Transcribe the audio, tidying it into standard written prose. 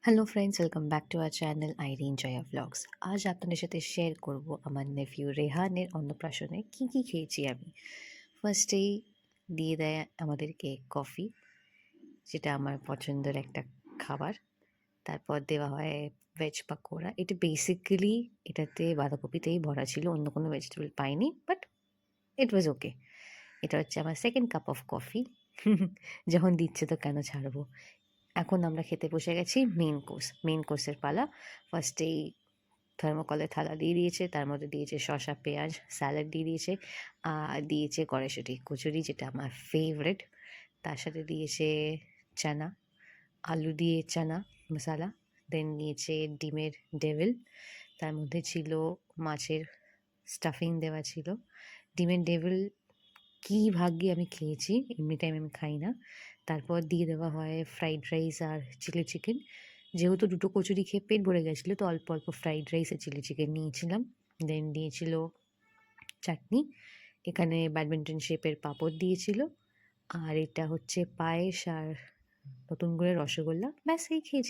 Hello friends, welcome back to our channel Irene Joya vlogs. আজ আপনাদের সাথে শেয়ার করব আমার নেফিউ রেহানের অন্নপ্রাশনে কী খেয়েছি আমি। ফার্স্টেই দিয়ে দেয় আমাদেরকে কফি, যেটা আমার পছন্দের একটা খাবার। তারপর দেওয়া হয় ভেজ পাকোড়া। এটা বেসিক্যালি এটাতে বাঁধাকপিতেই ভরা ছিল, অন্য কোনো ভেজিটেবল পাইনি, বাট ইট ওয়াজ ওকে। এটা হচ্ছে আমার সেকেন্ড কাপ অফ কফি। যখন দিচ্ছে তো কেন ছাড়বো। এখন আমরা খেতে বসে গেছি মেন কোর্সের পালা। ফার্স্টেই থার্মোকলের থালা দিয়ে দিয়েছে, তার মধ্যে দিয়েছে শসা, পেঁয়াজ, স্যালাড দিয়ে দিয়েছে, আর দিয়েছে কড়াইশুঁটি কচুরি, যেটা আমার ফেভারিট। তার সাথে দিয়েছে চানা, আলু দিয়ে চানা মশালা। দেন নিয়েছে ডিমের ডেভিল, তার মধ্যে ছিল মাছের স্টাফিং দেওয়া ছিল। ডিমের ডেভিল কী ভাগ্যে আমি খেয়েছি, এমনি টাইম আমি খাই না। তারপর দিয়ে দেওয়া হয় ফ্রাইড রাইস আর চিলি চিকেন। যেহেতু দুটো কচুরি খেয়ে পেট ভরে গেছিলো, তো অল্প অল্প ফ্রাইড রাইস আর চিলি চিকেন নিয়েছিলাম। দেন দিয়েছিল চাটনি, এখানে ব্যাডমিন্টন শেপের পাঁপড় দিয়েছিল, আর এটা হচ্ছে পায়েস আর নতুন করে রসগোল্লা। ব্যাস এই খেয়েছি।